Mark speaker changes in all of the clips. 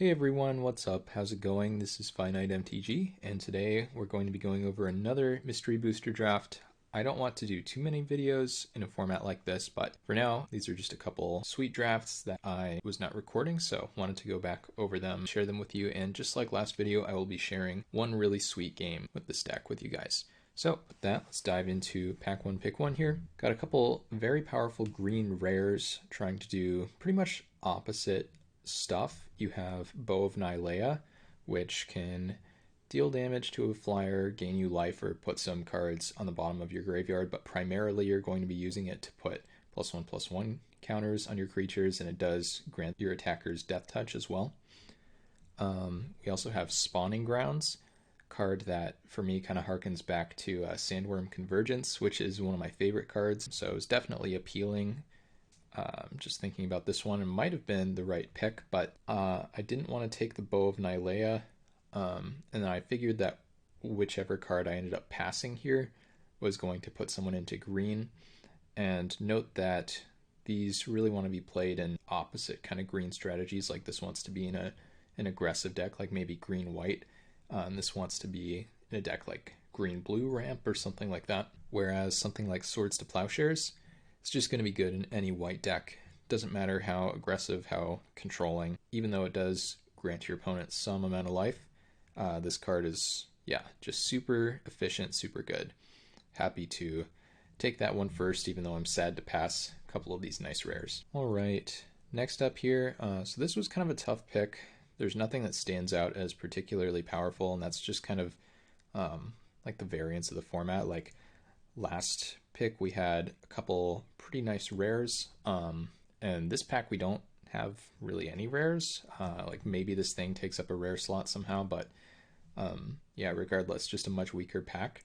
Speaker 1: Hey everyone, what's up? How's it going? This is Finite MTG, and today we're going to be going over another Mystery Booster draft. I don't want to do too many videos in a format like this, but for now, these are just a couple sweet drafts that I was not recording, so wanted to go back over them, share them with you, and just like last video, I will be sharing one really sweet game with this deck with you guys. So with that, let's dive into pack one, pick one here. Got a couple very powerful green rares trying to do pretty much opposite stuff. You have Bow of Nylea, which can deal damage to a flyer, gain you life, or put some cards on the bottom of your graveyard, but primarily you're going to be using it to put +1/+1 counters on your creatures, and it does grant your attackers Death Touch as well. We also have Spawning Grounds, card that for me kind of harkens back to Sandworm Convergence, which is one of my favorite cards, so it's definitely appealing. Just thinking about this one, it might have been the right pick, but I didn't want to take the Bow of Nylea, and then I figured that whichever card I ended up passing here was going to put someone into green. And note that these really want to be played in opposite kind of green strategies, like this wants to be in an aggressive deck, like maybe green-white, and this wants to be in a deck like green-blue ramp or something like that, whereas something like Swords to Plowshares, it's just going to be good in any white deck. Doesn't matter how aggressive, how controlling, even though it does grant your opponent some amount of life. This card is, just super efficient, super good. Happy to take that one first, even though I'm sad to pass a couple of these nice rares. All right, next up here, so this was kind of a tough pick. There's nothing that stands out as particularly powerful, and that's just kind of like the variance of the format. Like last pick we had a couple pretty nice rares, and this pack we don't have really any rares. Like maybe this thing takes up a rare slot somehow, but regardless, just a much weaker pack.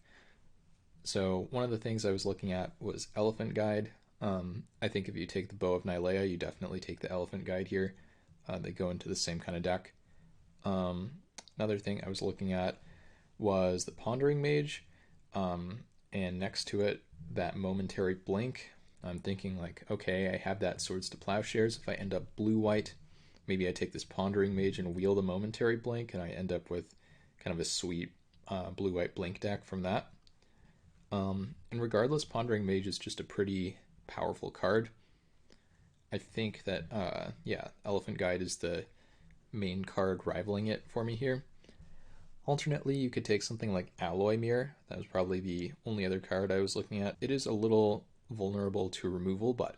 Speaker 1: So one of the things I was looking at was Elephant Guide. I think if you take the Bow of Nylea, you definitely take the Elephant Guide here. They go into the same kind of deck. Another thing I was looking at was the Pondering Mage, and next to it, that Momentary Blink. I'm thinking like, okay, I have that Swords to Plowshares. If I end up blue-white, maybe I take this Pondering Mage and wheel the Momentary Blink, and I end up with kind of a sweet blue-white blink deck from that. And regardless, Pondering Mage is just a pretty powerful card. I think that, Elephant Guide is the main card rivaling it for me here. Alternately, you could take something like Alloy Mirror. That was probably the only other card I was looking at. It is a little vulnerable to removal, but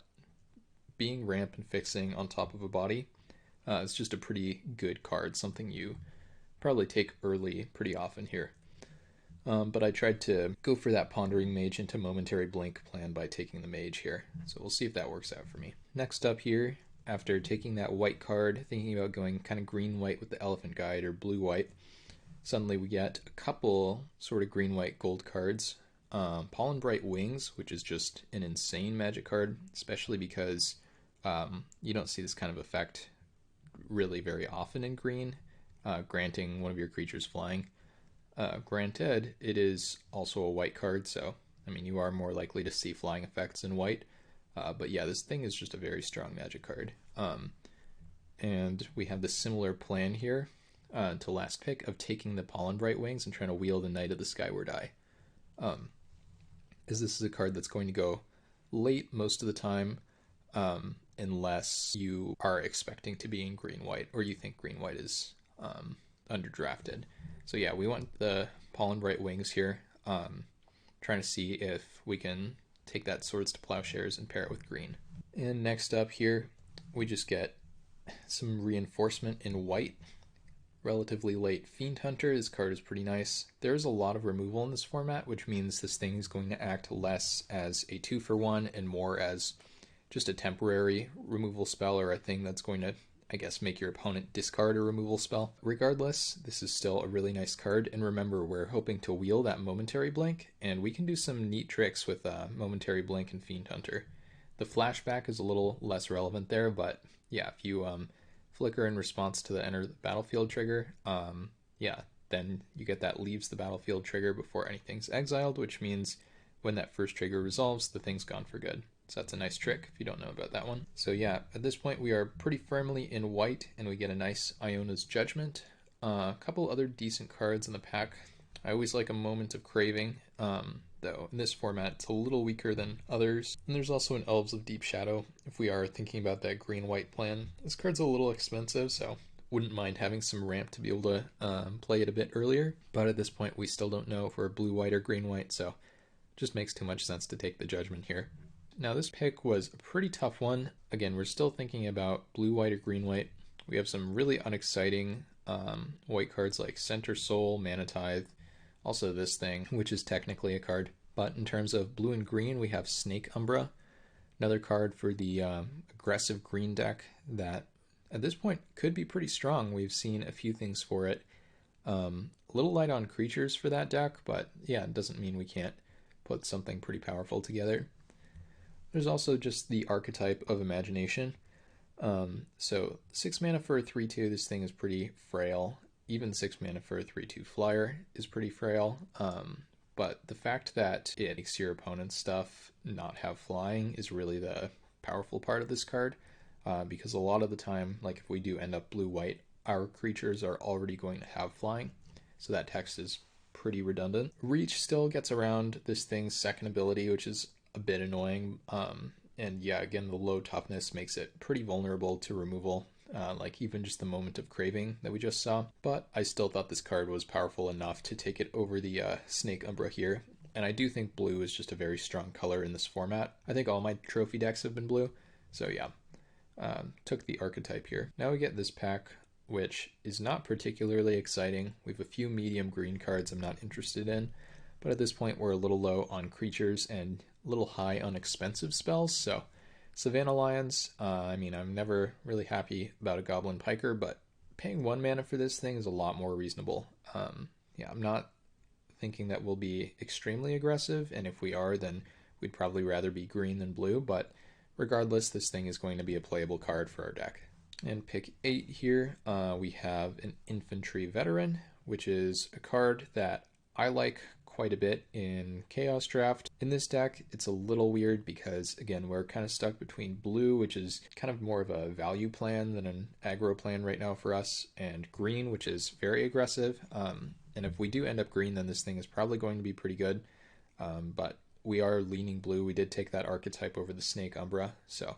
Speaker 1: being ramp and fixing on top of a body, it's just a pretty good card, something you probably take early pretty often here. But I tried to go for that Pondering Mage into Momentary Blink plan by taking the Mage here. So we'll see if that works out for me. Next up here, after taking that white card, thinking about going kind of green-white with the Elephant Guide or blue-white, suddenly we get a couple sort of green-white gold cards. Pollen Bright Wings, which is just an insane magic card, especially because you don't see this kind of effect really very often in green, granting one of your creatures flying. Granted, it is also a white card, so I mean you are more likely to see flying effects in white. But yeah, this thing is just a very strong magic card. And we have the similar plan here to last pick of taking the Pollen Bright Wings and trying to wheel the Knight of the Skyward Eye. As this is a card that's going to go late most of the time, unless you are expecting to be in green-white or you think green-white is underdrafted. So yeah, we want the Pollen Bright Wings here, trying to see if we can take that Swords to Plowshares and pair it with green. And next up here, we just get some reinforcement in white. Relatively late Fiend Hunter. This card is pretty nice. There's a lot of removal in this format, which means this thing is going to act less as a 2-for-1 and more as just a temporary removal spell, or a thing that's going to, I guess, make your opponent discard a removal spell. Regardless, this is still a really nice card, and remember, we're hoping to wheel that Momentary Blink, and we can do some neat tricks with Momentary Blink and Fiend Hunter. The flashback is a little less relevant there, but yeah, if you flicker in response to the enter the battlefield trigger, then you get that leaves the battlefield trigger before anything's exiled, which means when that first trigger resolves, the thing's gone for good. So that's a nice trick if you don't know about that one. So yeah, at this point we are pretty firmly in white, and we get a nice Iona's Judgment. A couple other decent cards in the pack. I always like a Moment of Craving, though in this format it's a little weaker than others. And there's also an Elves of Deep Shadow if we are thinking about that green-white plan. This card's a little expensive, so wouldn't mind having some ramp to be able to play it a bit earlier. But at this point we still don't know if we're blue-white or green-white, so it just makes too much sense to take the Judgment here. Now this pick was a pretty tough one. Again, we're still thinking about blue, white, or green, white. We have some really unexciting white cards like Center Soul, Mana Tithe, also this thing, which is technically a card. But in terms of blue and green, we have Snake Umbra, another card for the aggressive green deck that at this point could be pretty strong. We've seen a few things for it. A little light on creatures for that deck, but yeah, it doesn't mean we can't put something pretty powerful together. There's also just the archetype of Imagination. So 6 mana for a 3/2, this thing is pretty frail. Even 6 mana for a 3/2 flyer is pretty frail. But the fact that it makes your opponent's stuff not have flying is really the powerful part of this card. Because a lot of the time, like if we do end up blue-white, our creatures are already going to have flying. So that text is pretty redundant. Reach still gets around this thing's second ability, which is a bit annoying, and yeah, again, the low toughness makes it pretty vulnerable to removal, like even just the Moment of Craving that we just saw. But I still thought this card was powerful enough to take it over the Snake Umbra here, and I do think blue is just a very strong color in this format. I think all my trophy decks have been blue, so yeah, took the archetype here. Now we get this pack, which is not particularly exciting. We have a few medium green cards I'm not interested in, but at this point we're a little low on creatures and a little high on expensive spells. So Savannah Lions, I mean, I'm never really happy about a Goblin Piker, but paying 1 mana for this thing is a lot more reasonable. Yeah, I'm not thinking that we'll be extremely aggressive, and if we are, then we'd probably rather be green than blue, but regardless, this thing is going to be a playable card for our deck. And pick 8 here, we have an Infantry Veteran, which is a card that I like quite a bit in Chaos Draft. In this deck, it's a little weird because, again, we're kind of stuck between blue, which is kind of more of a value plan than an aggro plan right now for us, and green, which is very aggressive. And if we do end up green, then this thing is probably going to be pretty good. But we are leaning blue. We did take that archetype over the Snake Umbra, so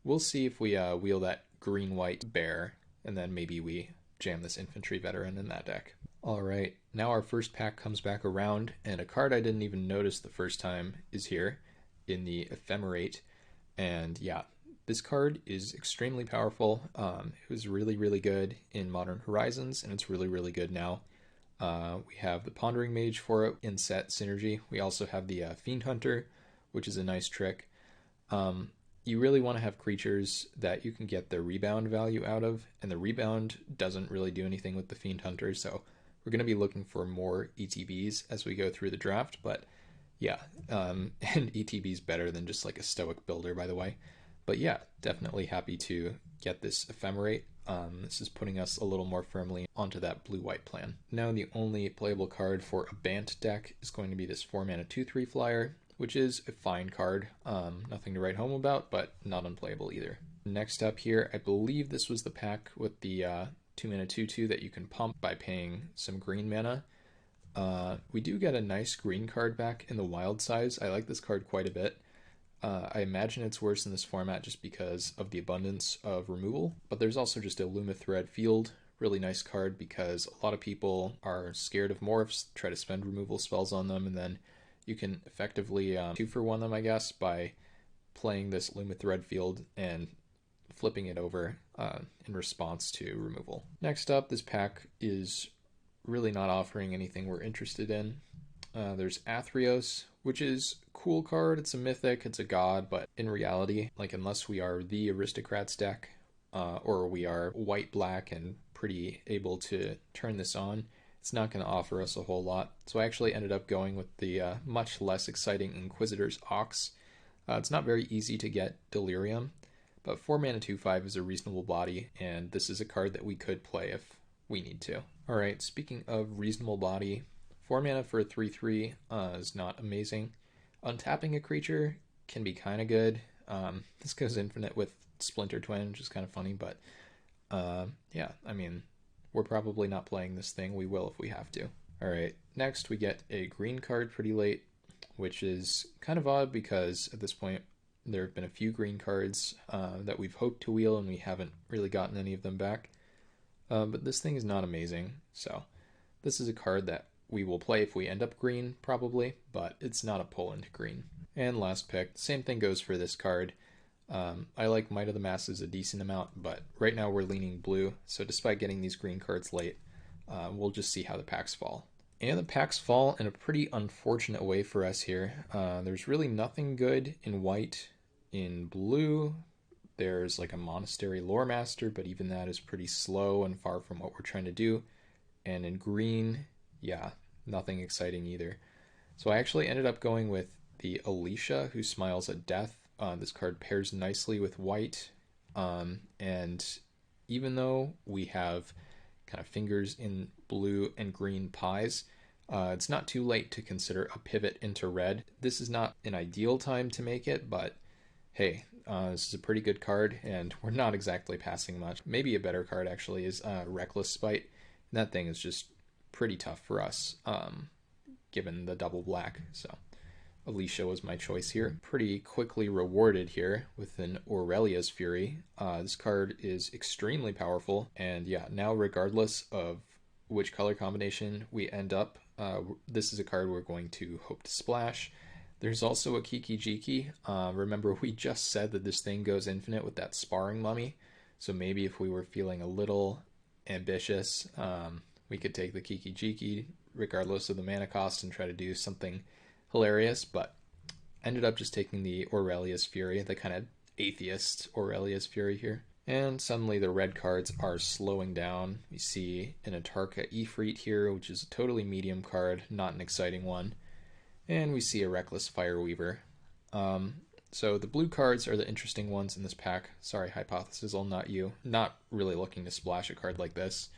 Speaker 1: we'll see if we wheel that green-white bear, and then maybe we jam this Infantry Veteran in that deck. Alright, now our first pack comes back around, and a card I didn't even notice the first time is here in the Ephemerate. And yeah, this card is extremely powerful. It was really, really good in Modern Horizons, and it's really, really good now. We have the Pondering Mage for it in set Synergy. We also have the Fiend Hunter, which is a nice trick. You really want to have creatures that you can get the rebound value out of, and the rebound doesn't really do anything with the Fiend Hunter, so we're going to be looking for more ETBs as we go through the draft. But yeah, and ETB is better than just like a Stoic Builder, by the way. But yeah, definitely happy to get this Ephemerate. This is putting us a little more firmly onto that blue-white plan. Now the only playable card for a Bant deck is going to be this 4 mana 2/3 flyer, which is a fine card. Nothing to write home about, but not unplayable either. Next up here, I believe this was the pack with the 2 mana 2/2 that you can pump by paying some green mana. We do get a nice green card back in the wild size. I like this card quite a bit. I imagine it's worse in this format just because of the abundance of removal, but there's also just a Lumathread Field, really nice card because a lot of people are scared of morphs, try to spend removal spells on them, and then you can effectively 2-for-1 them, I guess, by playing this Lumathread Field and flipping it over in response to removal. Next up, this pack is really not offering anything we're interested in. There's Athreos, which is a cool card. It's a mythic, it's a god, but in reality, like unless we are the Aristocrats deck, or we are white-black and pretty able to turn this on, it's not going to offer us a whole lot. So I actually ended up going with the much less exciting Inquisitor's Ox. It's not very easy to get Delirium, but 4 mana 2/5 is a reasonable body, and this is a card that we could play if we need to. Alright, speaking of reasonable body, 4 mana for a 3/3 is not amazing. Untapping a creature can be kind of good. This goes infinite with Splinter Twin, which is kind of funny, but yeah, I mean, we're probably not playing this thing. We will if we have to. All right, next we get a green card pretty late, which is kind of odd because at this point there have been a few green cards that we've hoped to wheel and we haven't really gotten any of them back. But this thing is not amazing, so this is a card that we will play if we end up green, probably, but it's not a pull into green. And last pick, same thing goes for this card. I like Might of the Masses a decent amount, but right now we're leaning blue, so despite getting these green cards late, we'll just see how the packs fall. And the packs fall in a pretty unfortunate way for us here. There's really nothing good in white. In blue, there's like a Monastery Lore Master, but even that is pretty slow and far from what we're trying to do. And in green, yeah, nothing exciting either. So I actually ended up going with the Alicia, who smiles at death. This card pairs nicely with white. And even though we have kind of fingers in blue and green pies, it's not too late to consider a pivot into red. This is not an ideal time to make it, but hey, this is a pretty good card, and we're not exactly passing much. Maybe a better card, actually, is Reckless Spite. And that thing is just pretty tough for us, given the double black. So Alicia was my choice here. Pretty quickly rewarded here with an Aurelia's Fury. This card is extremely powerful, and yeah, now regardless of which color combination we end up, this is a card we're going to hope to splash. There's also a Kiki Jiki. Remember, we just said that this thing goes infinite with that Sparring Mummy, so maybe if we were feeling a little ambitious, we could take the Kiki Jiki regardless of the mana cost and try to do something hilarious, but ended up just taking the Aurelia's Fury, the kind of atheist Aurelia's Fury here. And suddenly the red cards are slowing down. We see an Atarka Ifrit here, which is a totally medium card, not an exciting one. And we see a Reckless Fireweaver. So the blue cards are the interesting ones in this pack. Sorry, Hypothesizel, not you. Not really looking to splash a card like this.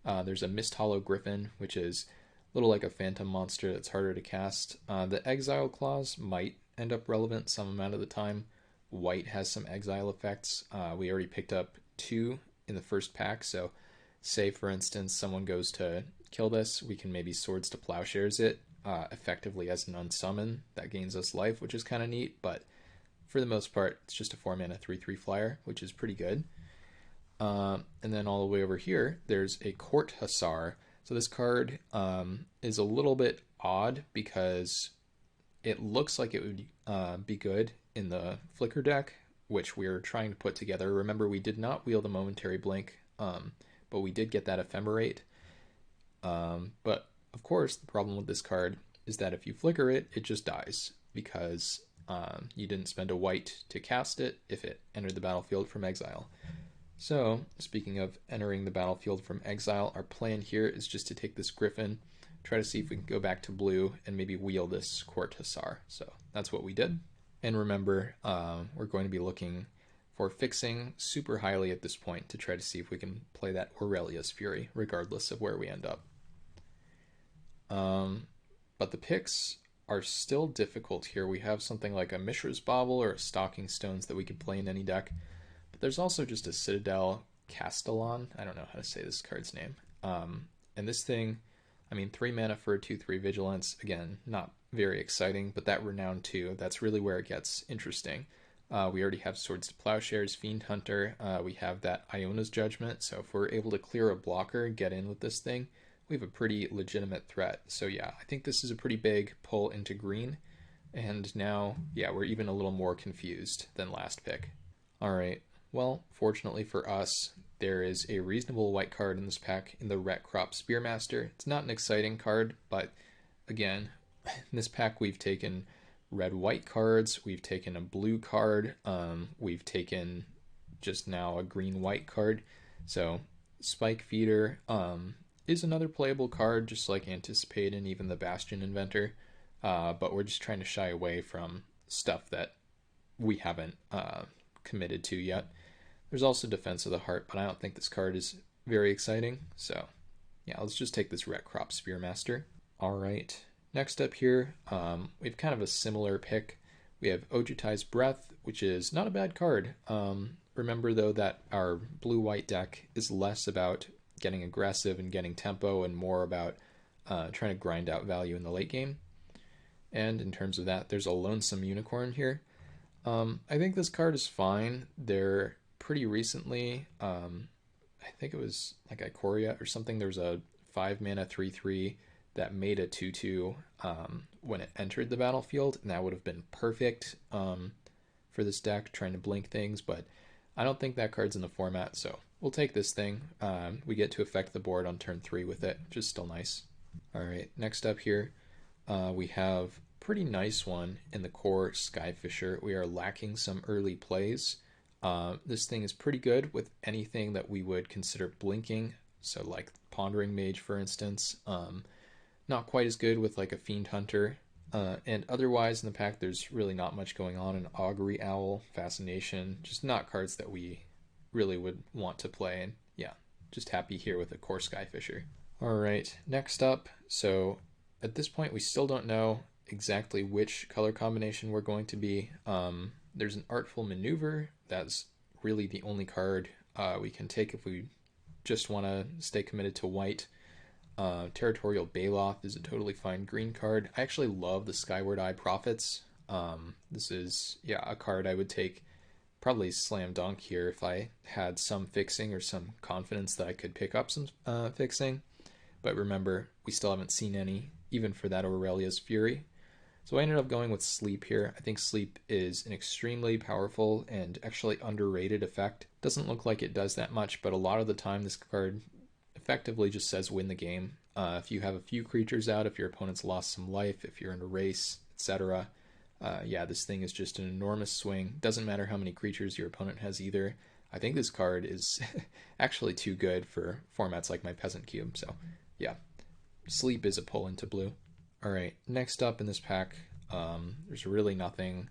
Speaker 1: There's a Mist Hollow Griffin, which is a little like a phantom monster that's harder to cast. The Exile Clause might end up relevant some amount of the time. White has some exile effects. We already picked up 2 in the first pack, so say for instance someone goes to kill this, we can maybe Swords to Plowshares it effectively as an unsummon. That gains us life, which is kind of neat, but for the most part it's just a 4-mana 3/3 flyer, which is pretty good. And then all the way over here there's a Court Hussar. So this card is a little bit odd because it looks like it would be good in the Flicker deck, which we're trying to put together. Remember, we did not wheel the Momentary Blink, but we did get that Ephemerate. But of course, the problem with this card is that if you flicker it, it just dies because you didn't spend a white to cast it if it entered the battlefield from exile. So, speaking of entering the battlefield from exile, our plan here is just to take this Griffin, try to see if we can go back to blue, and maybe wheel this Court Hussar. So that's what we did. And remember, we're going to be looking for fixing super highly at this point to try to see if we can play that Aurelia's Fury, regardless of where we end up. But the picks are still difficult here. We have something like a Mishra's Bauble or a Stalking Stones that we could play in any deck. But there's also just a Citadel Castellan. I don't know how to say this card's name. And this thing, I mean, 3 mana for a 2/3 Vigilance. Again, not very exciting, but that Renown 2, that's really where it gets interesting. We already have Swords to Plowshares, Fiend Hunter. We have that Iona's Judgment. So if we're able to clear a blocker, get in with this thing, we have a pretty legitimate threat. So yeah, I think this is a pretty big pull into green. And now, yeah, we're even a little more confused than last pick. All right. Well, fortunately for us, there is a reasonable white card in this pack in the Ret Crop Spearmaster. It's not an exciting card, but again, in this pack we've taken red-white cards, we've taken a blue card, we've taken just now a green-white card. So Spike Feeder is another playable card, just like Anticipate and even the Bastion Inventor, but we're just trying to shy away from stuff that we haven't committed to yet. There's also Defense of the Heart, but I don't think this card is very exciting. So yeah, let's just take this Ret Crop Spearmaster. All right, next up here, we have kind of a similar pick We have Ojutai's Breath, which is not a bad card. Remember, though, that our blue-white deck is less about getting aggressive and getting tempo and more about trying to grind out value in the late game. And in terms of that, there's a Lonesome Unicorn here. I think this card is fine. They're pretty recently, I think it was like Ikoria or something, there was a 5-mana 3/3 that made a 2/2 when it entered the battlefield, and that would have been perfect for this deck, trying to blink things, but I don't think that card's in the format, so we'll take this thing. We get to affect the board on turn 3 with it, which is still nice. Alright, next up here, we have a pretty nice one in the core Skyfisher. We are lacking some early plays. This thing is pretty good with anything that we would consider blinking, so like Pondering Mage, for instance. Not quite as good with like a Fiend Hunter. And otherwise in the pack, there's really not much going on. An Augury Owl, Fascination, just not cards that we really would want to play. And yeah, just happy here with a core Skyfisher. Alright, next up, so at this point we still don't know exactly which color combination we're going to be. There's an Artful Maneuver. That's really the only card we can take if we just want to stay committed to white. Territorial Baloth is a totally fine green card. I actually love the Skyward Eye Prophets. This is, yeah, a card I would take probably slam dunk here if I had some fixing or some confidence that I could pick up some fixing. But remember, we still haven't seen any, even for that Aurelia's Fury. So I ended up going with Sleep here. I think Sleep is an extremely powerful and actually underrated effect. Doesn't look like it does that much, but a lot of the time this card effectively just says win the game. If you have a few creatures out, if your opponent's lost some life, if you're in a race, etc. Yeah, this thing is just an enormous swing. Doesn't matter how many creatures your opponent has either. I think this card is actually too good for formats like my Peasant Cube, so yeah. Sleep is a pull into blue. Alright, next up in this pack, there's really nothing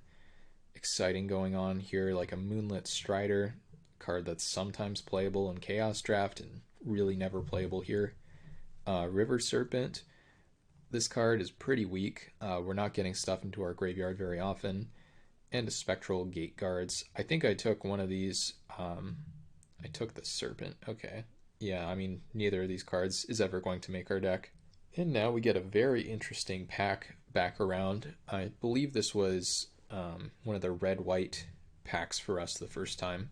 Speaker 1: exciting going on here, like a Moonlit Strider, card that's sometimes playable in Chaos Draft and really never playable here. River Serpent, this card is pretty weak. We're not getting stuff into our graveyard very often. And a Spectral Gate Guards. I think I took one of these. I took the Serpent. Okay. Yeah, I mean, neither of these cards is ever going to make our deck. And now we get a very interesting pack back around. I believe this was one of the red-white packs for us the first time.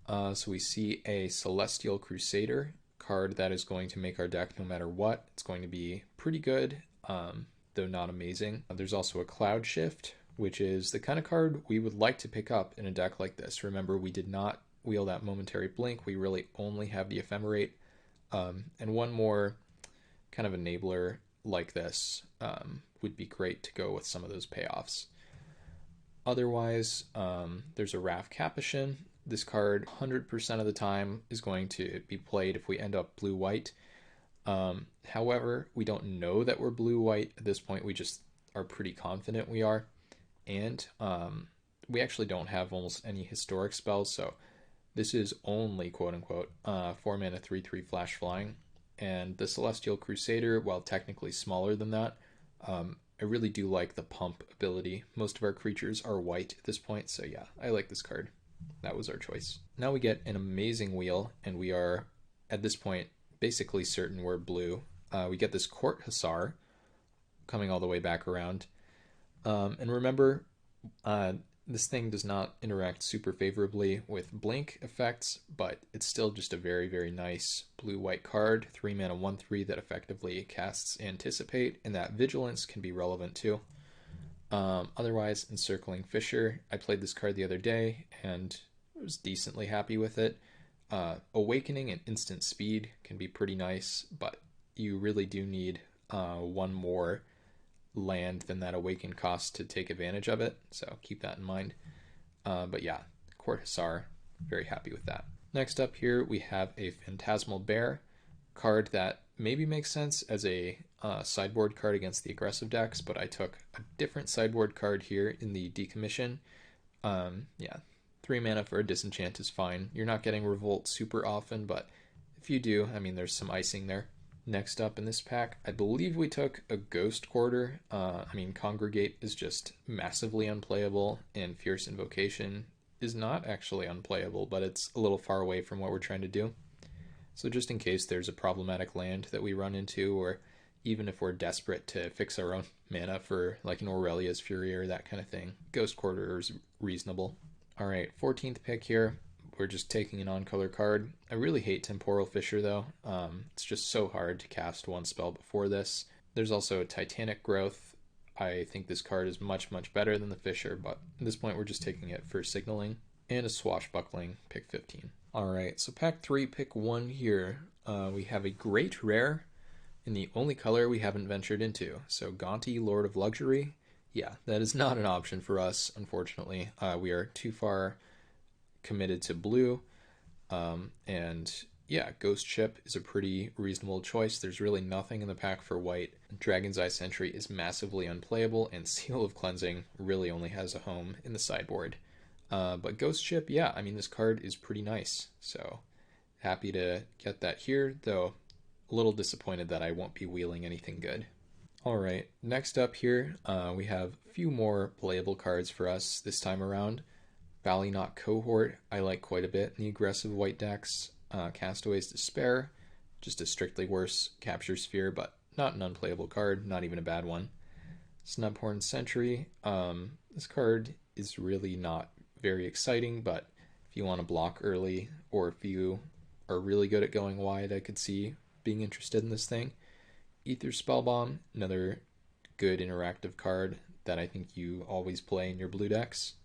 Speaker 1: So we see a Celestial Crusader, card that is going to make our deck no matter what. It's going to be pretty good, though not amazing. There's also a Cloud Shift, which is the kind of card we would like to pick up in a deck like this. Remember, we did not wheel that Momentary Blink. We really only have the Ephemerate. And one more kind of enabler like this would be great to go with some of those payoffs. Otherwise, there's a Wrath Capuchin. This card 100% of the time is going to be played if we end up blue-white. However, we don't know that we're blue-white at this point. We just are pretty confident we are. And we actually don't have almost any historic spells, so this is only, quote-unquote, 4-mana 3/3 Flash Flying. And the Celestial Crusader, while technically smaller than that, I really do like the pump ability. Most of our creatures are white at this point, so yeah, I like this card. That was our choice. Now we get an amazing wheel, and we are, at this point, basically certain we're blue. We get this Court Hussar coming all the way back around. And remember, this thing does not interact super favorably with blink effects, but it's still just a very, very nice blue-white card. 3-mana 1/3 that effectively casts Anticipate, and that Vigilance can be relevant too. Otherwise, Encircling Fissure, I played this card the other day and was decently happy with it. Awakening and Instant Speed can be pretty nice, but you really do need one more land than that Awaken cost to take advantage of it, so keep that in mind. But yeah, Court Hussar, very happy with that. Next up here, we have a Phantasmal Bear, card that maybe makes sense as a sideboard card against the aggressive decks, but I took a different sideboard card here in the Decommission. Yeah, 3 mana for a Disenchant is fine. You're not getting Revolt super often, but if you do, I mean, there's some icing there. Next up in this pack, I believe we took a Ghost Quarter. Congregate is just massively unplayable, and Fierce Invocation is not actually unplayable, but it's a little far away from what we're trying to do. So just in case there's a problematic land that we run into, or even if we're desperate to fix our own mana for like an Aurelia's Fury or that kind of thing, Ghost Quarter is reasonable. Alright, 14th pick here. We're just taking an on-color card. I really hate Temporal Fissure though. It's just so hard to cast one spell before this. There's also Titanic Growth. I think this card is much, much better than the Fissure, but at this point we're just taking it for signaling. And a Swashbuckling, pick 15. Alright, so pack 3, pick 1 here. We have a Great Rare in the only color we haven't ventured into. So Gonti, Lord of Luxury. Yeah, that is not an option for us, unfortunately. We are too far committed to blue, and yeah, Ghost Ship is a pretty reasonable choice. There's really nothing in the pack for white. Dragon's Eye Sentry is massively unplayable, and Seal of Cleansing really only has a home in the sideboard. But Ghost Ship, yeah, I mean, this card is pretty nice, so happy to get that here, though a little disappointed that I won't be wheeling anything good. Alright, next up here, we have a few more playable cards for us this time around. Valley-Knot Cohort, I like quite a bit in the aggressive white decks. Castaway's Despair, just a strictly worse Capture Sphere, but not an unplayable card, not even a bad one. Snubhorn Sentry, this card is really not very exciting, but if you want to block early, or if you are really good at going wide, I could see being interested in this thing. Aether Spellbomb, another good interactive card that I think you always play in your blue decks.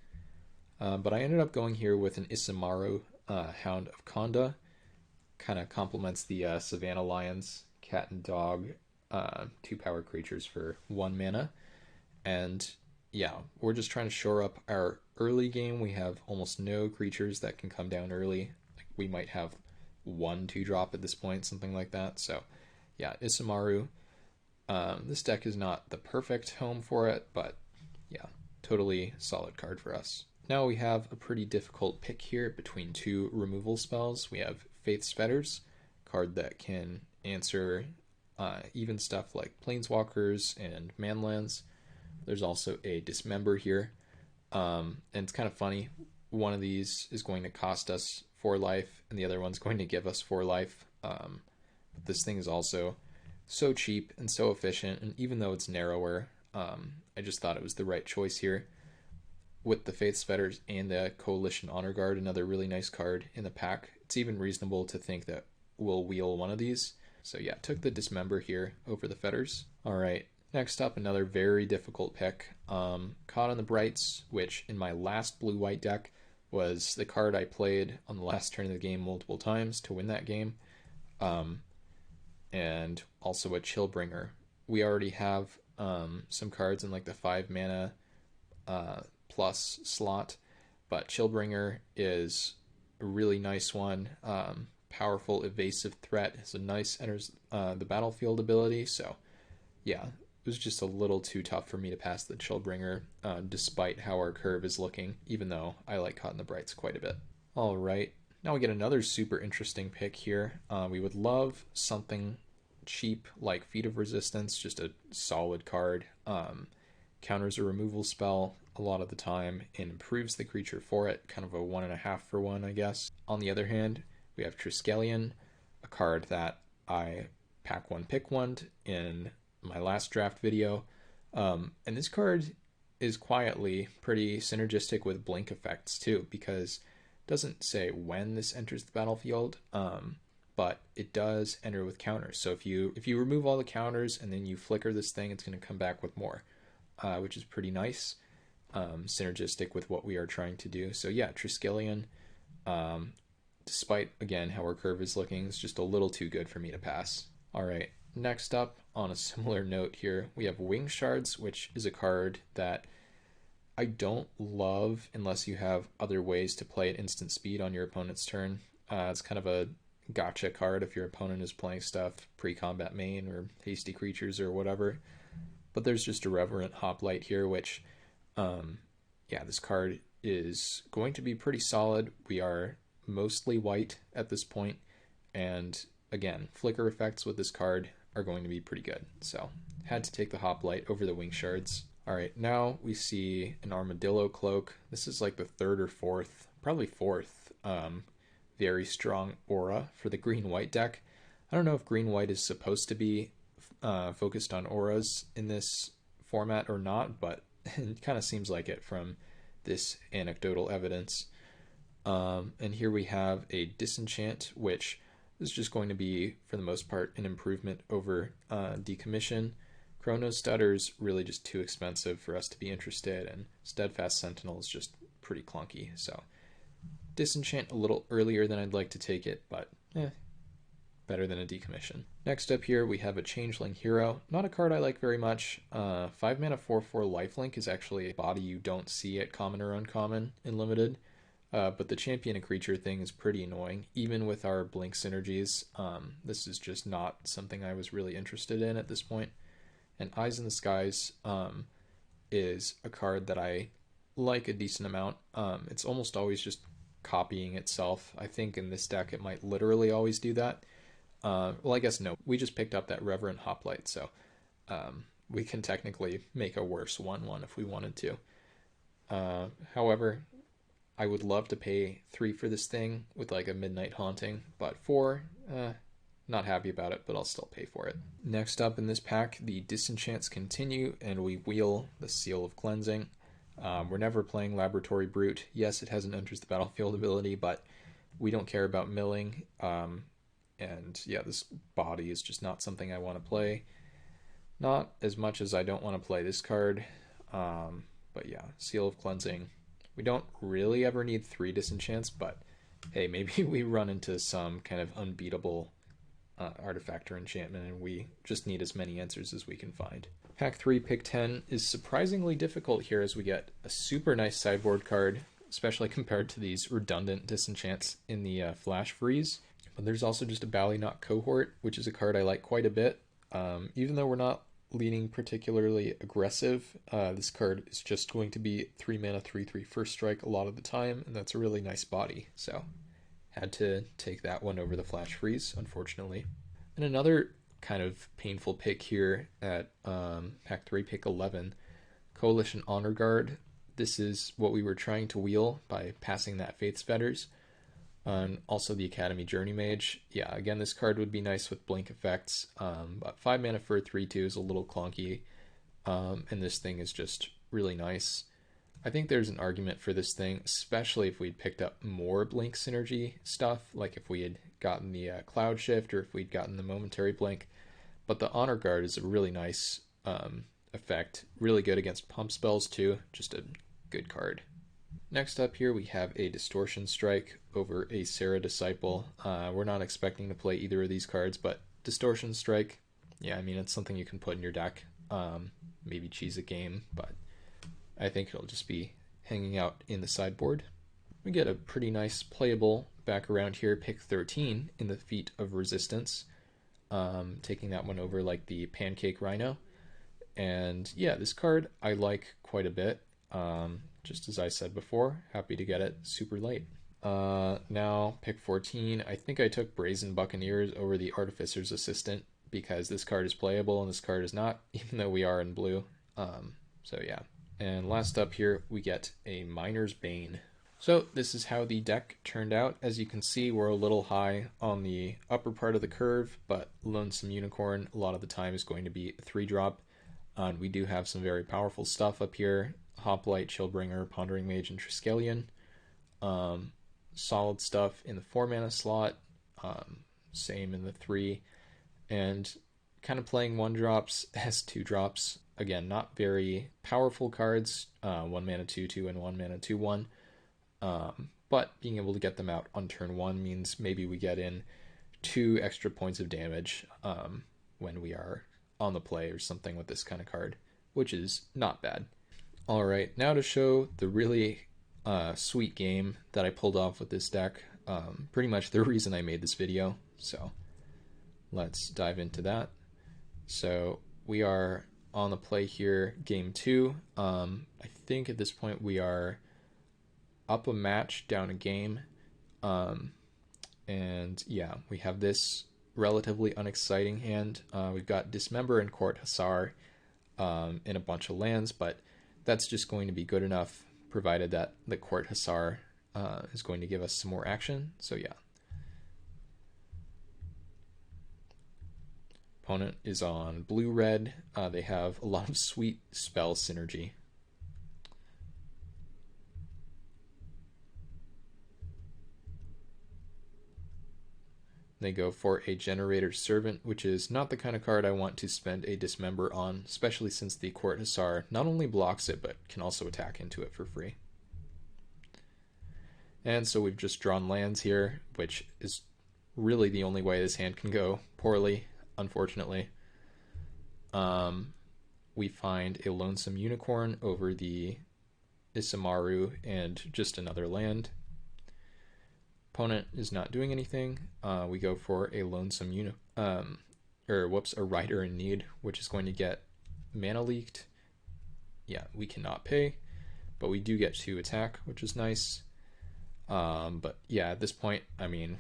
Speaker 1: But I ended up going here with an Isamaru, Hound of Konda. Kind of complements the Savannah Lions, cat and dog, 2-power creatures for 1 mana. And yeah, we're just trying to shore up our early game. We have almost no creatures that can come down early. Like we might have 1 2-drop at this point, something like that. So yeah, Isamaru. This deck is not the perfect home for it, but yeah, totally solid card for us. Now we have a pretty difficult pick here between 2 removal spells. We have Faith's Fetters, card that can answer even stuff like Planeswalkers and Manlands. There's also a Dismember here, and it's kind of funny. One of these is going to cost us 4 life, and the other one's going to give us 4 life. But this thing is also so cheap and so efficient, and even though it's narrower, I just thought it was the right choice here. With the Faith's Fetters and the Coalition Honor Guard, another really nice card in the pack, it's even reasonable to think that we'll wheel one of these. So yeah, took the Dismember here over the Fetters. Alright, next up, another very difficult pick. Caught on the Brights, which in my last blue-white deck was the card I played on the last turn of the game multiple times to win that game. And also a Chillbringer. We already have some cards in like the 5 mana plus slot, but Chillbringer is a really nice one. Powerful evasive threat. It's a nice enters the battlefield ability. So yeah, it was just a little too tough for me to pass the Chillbringer, despite how our curve is looking, even though I like Caught in the Brights quite a bit. All right, now we get another super interesting pick here. We would love something cheap like Feat of Resistance, just a solid card. Counters a removal spell a lot of the time and improves the creature for it, kind of a 1.5 for 1, I guess. On the other hand, we have Triskelion, a card that I pack 1 pick 1 in my last draft video, and this card is quietly pretty synergistic with blink effects too, because it doesn't say when this enters the battlefield, but it does enter with counters. So if you remove all the counters and then you flicker this thing, it's going to come back with more, which is pretty nice. Synergistic with what we are trying to do. So yeah, Triskelion, despite again how our curve is looking, is just a little too good for me to pass. Alright, next up, on a similar note here, we have Wing Shards, which is a card that I don't love unless you have other ways to play at instant speed on your opponent's turn. It's kind of a gotcha card if your opponent is playing stuff pre-combat main or hasty creatures or whatever. But there's just Irreverent Hoplite here, which yeah, this card is going to be pretty solid. We are mostly white at this point, and again, flicker effects with this card are going to be pretty good. So had to take the Hoplite over the Wing Shards. All right, now we see an Armadillo Cloak. This is like the third or fourth, probably fourth, very strong aura for the green-white deck. I don't know if green-white is supposed to be focused on auras in this format or not, but it kind of seems like it from this anecdotal evidence. And here we have a Disenchant, which is just going to be, for the most part, an improvement over Decommission. Chronos Stutter's really just too expensive for us to be interested, and Steadfast Sentinel is just pretty clunky. So Disenchant a little earlier than I'd like to take it, but better than a Decommission. Next up here we have a Changeling Hero. Not a card I like very much. 5 mana 4/4 lifelink is actually a body you don't see at common or uncommon in limited. But the champion a creature thing is pretty annoying. Even with our blink synergies, this is just not something I was really interested in at this point. And Eyes in the Skies is a card that I like a decent amount. It's almost always just copying itself. I think in this deck it might literally always do that. Well, I guess no. We just picked up that Reverent Hoplite, so we can technically make a worse 1/1 if we wanted to. However, I would love to pay 3 for this thing with like a Midnight Haunting, but 4, not happy about it, but I'll still pay for it. Next up in this pack, the Disenchants continue, and we wheel the Seal of Cleansing. We're never playing Laboratory Brute. Yes, it has an Enters the Battlefield ability, but we don't care about milling. And yeah, this body is just not something I want to play. Not as much as I don't want to play this card. But yeah, Seal of Cleansing. We don't really ever need 3 Disenchants, but hey, maybe we run into some kind of unbeatable artifact or enchantment and we just need as many answers as we can find. Pack 3, pick 10 is surprisingly difficult here as we get a super nice sideboard card, especially compared to these redundant Disenchants in the Flash Freeze. But there's also just a Ballynock Cohort, which is a card I like quite a bit. Even though we're not leaning particularly aggressive, this card is just going to be 3 mana 3/3 first strike a lot of the time, and that's a really nice body, so had to take that one over the Flash Freeze, unfortunately. And another kind of painful pick here at Pack 3, pick 11, Coalition Honor Guard. This is what we were trying to wheel by passing that Faith's Fetters. And also the Academy Journey Mage. Yeah, again, this card would be nice with blink effects, but 5 mana for a 3/2 is a little clunky, and this thing is just really nice. I think there's an argument for this thing, especially if we'd picked up more blink synergy stuff, like if we had gotten the Cloud Shift or if we'd gotten the Momentary Blink, but the Honor Guard is a really nice effect, really good against pump spells too, just a good card. Next up here we have a Distortion Strike over a Sarah Disciple. We're not expecting to play either of these cards, but Distortion Strike, yeah, I mean, it's something you can put in your deck. Maybe cheese a game, but I think it'll just be hanging out in the sideboard. We get a pretty nice playable back around here, pick 13 in the Feat of Resistance, taking that one over like the Pancake Rhino. And yeah, this card I like quite a bit. Just as I said before, happy to get it super late. Now, pick 14. I think I took Brazen Buccaneers over the Artificer's Assistant because this card is playable and this card is not, even though we are in blue. So yeah. And last up here, we get a Miner's Bane. So this is how the deck turned out. As you can see, we're a little high on the upper part of the curve, but Lonesome Unicorn a lot of the time is going to be a 3-drop. And we do have some very powerful stuff up here. Hoplite, Chillbringer, Pondering Mage, and Triskelion. Solid stuff in the 4 mana slot. Same in the 3. And kind of playing 1-drops as 2-drops. Again, not very powerful cards. 1 mana 2/2 and 1 mana 2/1. But being able to get them out on turn 1 means maybe we get in 2 extra points of damage when we are on the play or something with this kind of card, which is not bad. Alright, now to show the really sweet game that I pulled off with this deck. Pretty much the reason I made this video, so let's dive into that. So we are on the play here, game 2. I think at this point we are up a match, down a game. And yeah, we have this relatively unexciting hand. We've got Dismember and Court Hussar in a bunch of lands, but that's just going to be good enough provided that the Court Hussar is going to give us some more action. So yeah. Opponent is on blue-red. They have a lot of sweet spell synergy. They go for a Generator Servant, which is not the kind of card I want to spend a Dismember on, especially since the Court Hussar not only blocks it, but can also attack into it for free. And so we've just drawn lands here, which is really the only way this hand can go poorly, unfortunately. We find a Lonesome Unicorn over the Isamaru and just another land. Opponent is not doing anything. We go for a Lonesome a Rider in Need, which is going to get mana leaked. Yeah, we cannot pay, but we do get to attack, which is nice. But yeah, at this point, I mean,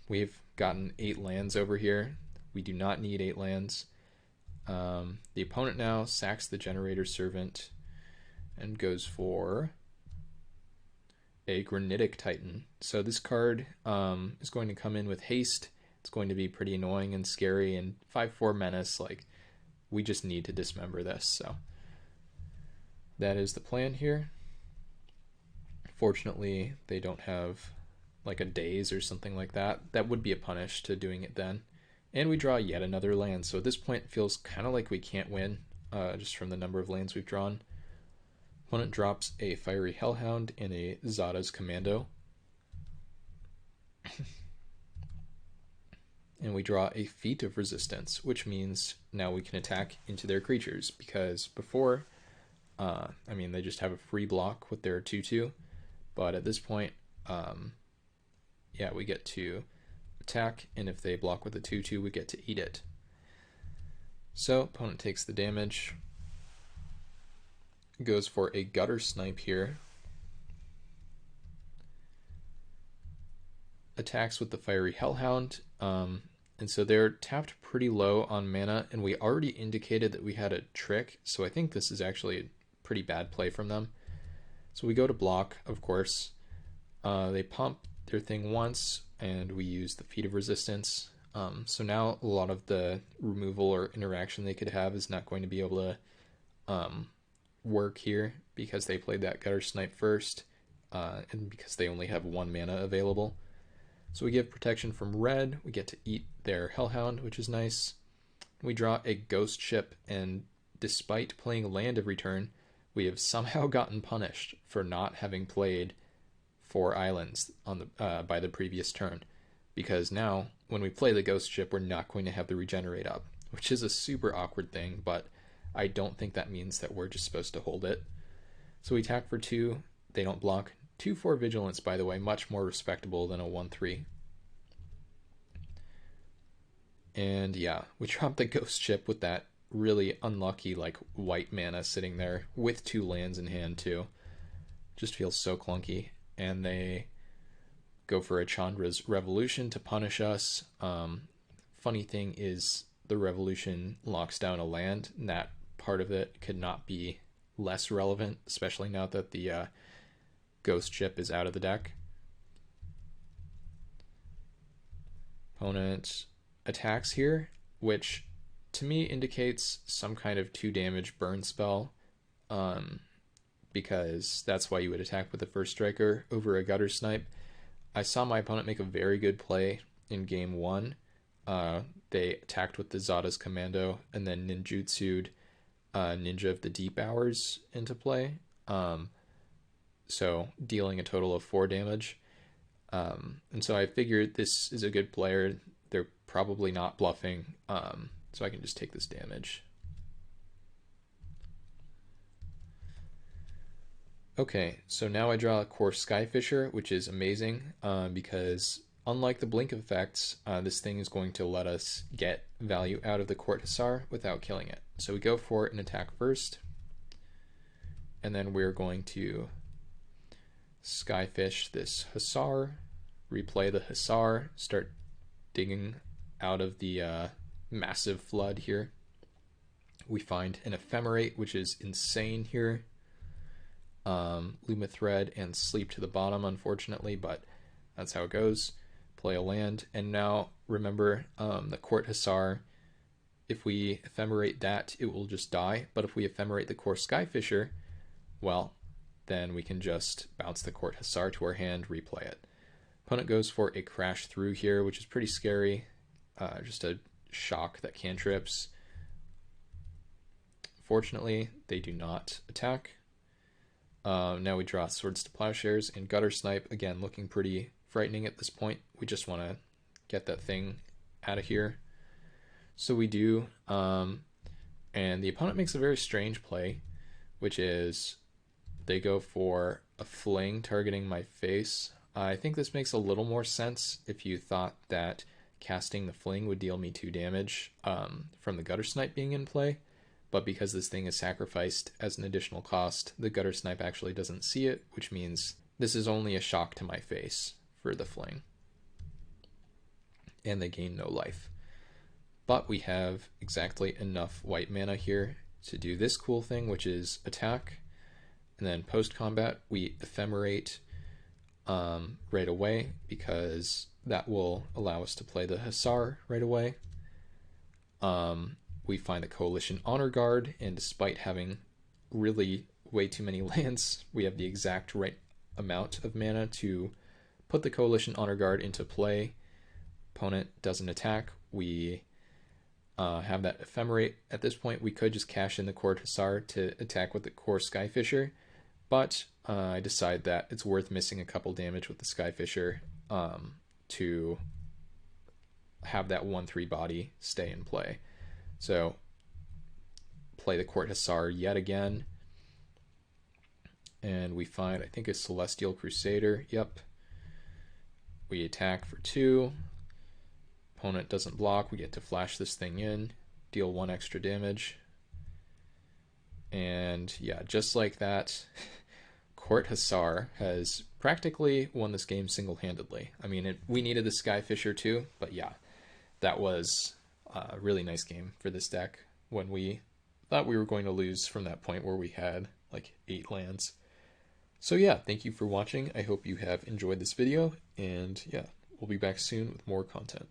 Speaker 1: we've gotten 8 lands over here. We do not need 8 lands. The opponent now sacks the Generator Servant and goes for a Granitic Titan. So this card is going to come in with haste. It's going to be pretty annoying and scary, and 5/4 menace, like, we just need to dismember this. So that is the plan here. Fortunately, they don't have like a daze or something like that. That would be a punish to doing it then. And we draw yet another land. So at this point, it feels kind of like we can't win just from the number of lands we've drawn. Opponent drops a Fiery Hellhound and a Zada's Commando. And we draw a Feat of Resistance, which means now we can attack into their creatures, because before, I mean, they just have a free block with their 2/2, but at this point, yeah, we get to attack, and if they block with a 2/2, we get to eat it. So opponent takes the damage, goes for a Gutter Snipe here, attacks with the Fiery Hellhound, and so they're tapped pretty low on mana, and we already indicated that we had a trick, so I think this is actually a pretty bad play from them. So we go to block, of course. They pump their thing once, and we use the Feat of Resistance. So now a lot of the removal or interaction they could have is not going to be able to work here, because they played that Gutter Snipe first, and because they only have 1 mana available. So we give protection from red, we get to eat their Hellhound, which is nice. We draw a Ghost Ship, and despite playing Land of Return, we have somehow gotten punished for not having played 4 islands on the by the previous turn. Because now, when we play the Ghost Ship, we're not going to have the Regenerate up, which is a super awkward thing, but I don't think that means that we're just supposed to hold it. So we attack for 2, they don't block. 2/4 Vigilance, by the way, much more respectable than a 1/3. And yeah, we drop the Ghost Ship with that really unlucky like white mana sitting there with 2 lands in hand too. Just feels so clunky. And they go for a Chandra's Revolution to punish us. Funny thing is the Revolution locks down a land, and that part of it could not be less relevant, especially now that the Ghost Ship is out of the deck. Opponent attacks here, which to me indicates some kind of 2 damage burn spell, because that's why you would attack with the first striker over a Gutter Snipe. I saw my opponent make a very good play in game 1. They attacked with the Zada's Commando and then ninjutsu'd Ninja of the Deep Hours into play, so dealing a total of 4 damage. And so I figured this is a good player. They're probably not bluffing, so I can just take this damage. Okay, so now I draw a Core Skyfisher, which is amazing, because unlike the blink effects, this thing is going to let us get value out of the Court Hussar without killing it. So we go for it and attack first, and then we're going to Skyfish this Hussar, replay the Hussar, start digging out of the massive flood here. We find an Ephemerate, which is insane here. Luma Thread and Sleep to the bottom, unfortunately, but that's how it goes. Play a land, and now remember the Court Hussar. If we Ephemerate that, it will just die, but if we Ephemerate the Core Skyfisher, well, then we can just bounce the Court Hussar to our hand, replay it. Opponent goes for a Crash Through here, which is pretty scary. Just a shock that cantrips. Fortunately, they do not attack. Now we draw Swords to Plowshares and Gutter Snipe, again looking pretty frightening at this point. We just want to get that thing out of here. So we do, and the opponent makes a very strange play, which is they go for a Fling targeting my face. I think this makes a little more sense if you thought that casting the Fling would deal me 2 damage from the Gutter Snipe being in play. But because this thing is sacrificed as an additional cost, the Gutter Snipe actually doesn't see it, which means this is only a shock to my face for the Fling. And they gain no life. But we have exactly enough white mana here to do this cool thing, which is attack. And then post-combat, we Ephemerate right away, because that will allow us to play the Hussar right away. We find the Coalition Honor Guard, and despite having really way too many lands, we have the exact right amount of mana to put the Coalition Honor Guard into play. Opponent doesn't attack. We have that Ephemerate. At this point, we could just cash in the Court Hussar to attack with the Core Skyfisher, but I decide that it's worth missing a couple damage with the Skyfisher to have that 1/3 body stay in play. So play the Court Hussar yet again, and we find, I think, a Celestial Crusader. Yep. We attack for 2. Opponent doesn't block. We get to flash this thing in, deal 1 extra damage. And yeah, just like that, Court Hussar has practically won this game single-handedly. I mean, we needed the Skyfisher too, but yeah, that was a really nice game for this deck when we thought we were going to lose from that point where we had like 8 lands. So yeah, thank you for watching. I hope you have enjoyed this video, and yeah, we'll be back soon with more content.